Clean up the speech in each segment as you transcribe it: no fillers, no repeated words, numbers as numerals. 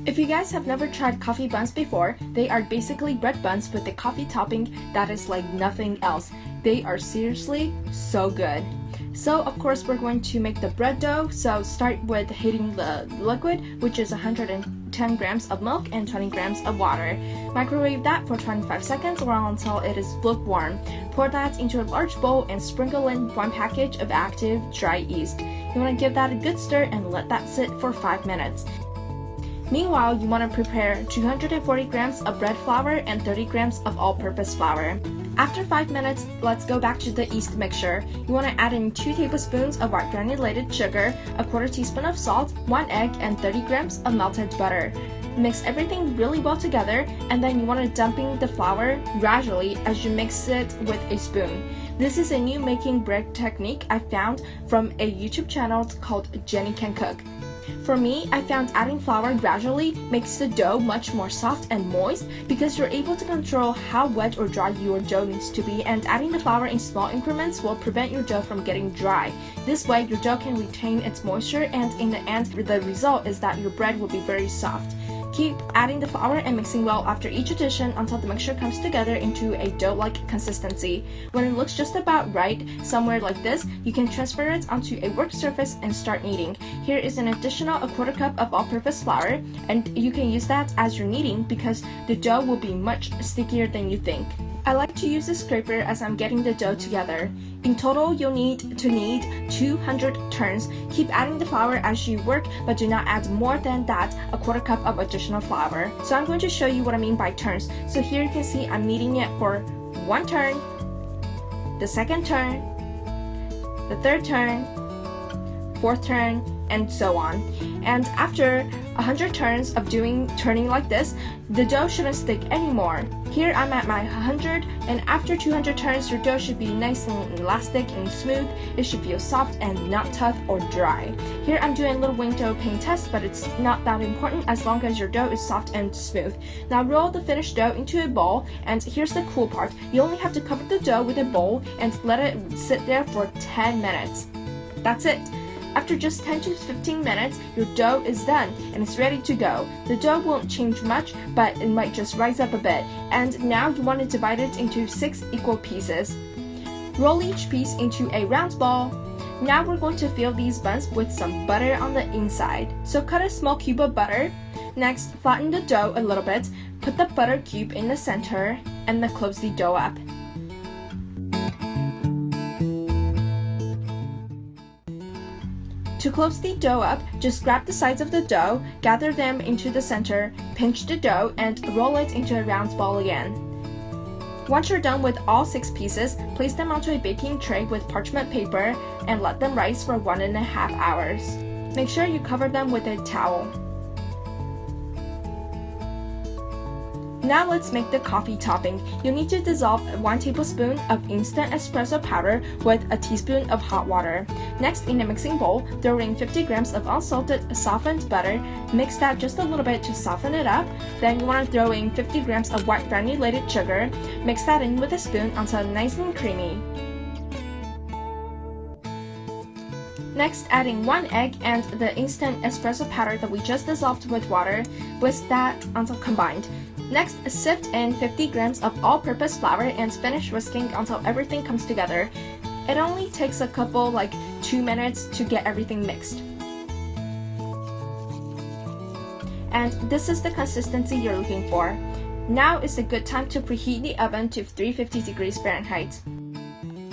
If you guys have never tried coffee buns before, they are basically bread buns with a coffee topping that is like nothing else. They are seriously so good. So of course we're going to make the bread dough, so start with heating the liquid, which is 110 grams of milk and 20 grams of water. Microwave that for 25 seconds or until it is lukewarm. Pour that into a large bowl and sprinkle in 1 package of active dry yeast. You want to give that a good stir and let that sit for 5 minutes. Meanwhile, you want to prepare 240 grams of bread flour and 30 grams of all-purpose flour. After 5 minutes, let's go back to the yeast mixture. You want to add in 2 tablespoons of white granulated sugar, a quarter teaspoon of salt, 1 egg, and 30 grams of melted butter. Mix everything really well together, and then you want to dump in the flour gradually as you mix it with a spoon. This is a new making bread technique I found from a YouTube channel called Jenny Can Cook. For me, I found adding flour gradually makes the dough much more soft and moist because you're able to control how wet or dry your dough needs to be, and adding the flour in small increments will prevent your dough from getting dry. This way, your dough can retain its moisture, and in the end, the result is that your bread will be very soft. Keep adding the flour and mixing well after each addition until the mixture comes together into a dough-like consistency. When it looks just about right, somewhere like this, you can transfer it onto a work surface and start kneading. Here is an additional 1/4 cup of all-purpose flour, and you can use that as you're kneading because the dough will be much stickier than you think. I like to use a scraper as I'm getting the dough together. In total, you'll need to knead 200 turns. Keep adding the flour as you work, but do not add more than that, 1/4 cup of additional flour. So I'm going to show you what I mean by turns. So here you can see I'm kneading it for 1 turn, the 2nd turn, the 3rd turn, 4th turn, and so on. And after 100 turns of turning like this, the dough shouldn't stick anymore. Here I'm at my 100, and after 200 turns, your dough should be nice and elastic and smooth. It should feel soft and not tough or dry. Here I'm doing a little wing dough pain test, but it's not that important as long as your dough is soft and smooth. Now roll the finished dough into a bowl, and here's the cool part. You only have to cover the dough with a bowl and let it sit there for 10 minutes. That's it. After just 10 to 15 minutes, your dough is done and it's ready to go. The dough won't change much, but it might just rise up a bit. And now you want to divide it into 6 equal pieces. Roll each piece into a round ball. Now we're going to fill these buns with some butter on the inside. So cut a small cube of butter. Next, flatten the dough a little bit. Put the butter cube in the center and then close the dough up. To close the dough up, just grab the sides of the dough, gather them into the center, pinch the dough, and roll it into a round ball again. Once you're done with all 6 pieces, place them onto a baking tray with parchment paper and let them rise for 1.5 hours. Make sure you cover them with a towel. Now let's make the coffee topping. You'll need to dissolve 1 tablespoon of instant espresso powder with a teaspoon of hot water. Next, in a mixing bowl, throw in 50 grams of unsalted softened butter. Mix that just a little bit to soften it up. Then you want to throw in 50 grams of white granulated sugar. Mix that in with a spoon until nice and creamy. Next, add in 1 egg and the instant espresso powder that we just dissolved with water. Whisk that until combined. Next, sift in 50 grams of all-purpose flour and finish whisking until everything comes together. It only takes a couple, like 2 minutes to get everything mixed. And this is the consistency you're looking for. Now is a good time to preheat the oven to 350 degrees Fahrenheit.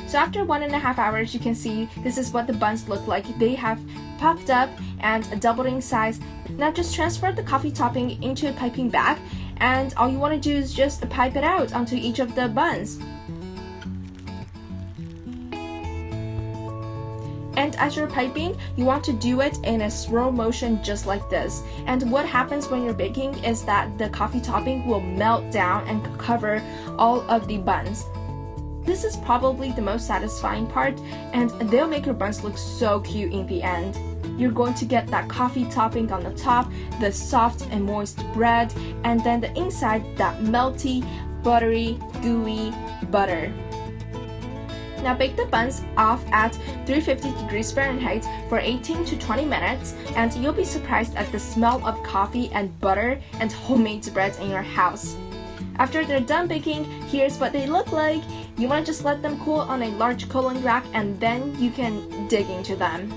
So after 1.5 hours, you can see this is what the buns look like. They have popped up and doubled in size. Now just transfer the coffee topping into a piping bag, and all you want to do is just pipe it out onto each of the buns. And as you're piping, you want to do it in a slow motion just like this. And what happens when you're baking is that the coffee topping will melt down and cover all of the buns. This is probably the most satisfying part, and they'll make your buns look so cute in the end. You're going to get that coffee topping on the top, the soft and moist bread, and then the inside that melty, buttery, gooey butter. Now bake the buns off at 350 degrees Fahrenheit for 18 to 20 minutes, and you'll be surprised at the smell of coffee and butter and homemade bread in your house. After they're done baking, here's what they look like. You want to just let them cool on a large cooling rack and then you can dig into them.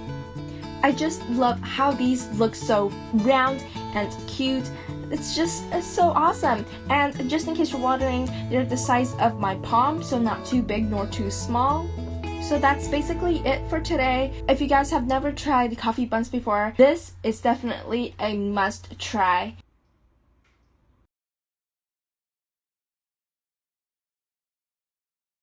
I just love how these look so round and cute. It's just so awesome. And just in case you're wondering, they're the size of my palm, so not too big nor too small. So that's basically it for today. If you guys have never tried coffee buns before, this is definitely a must try.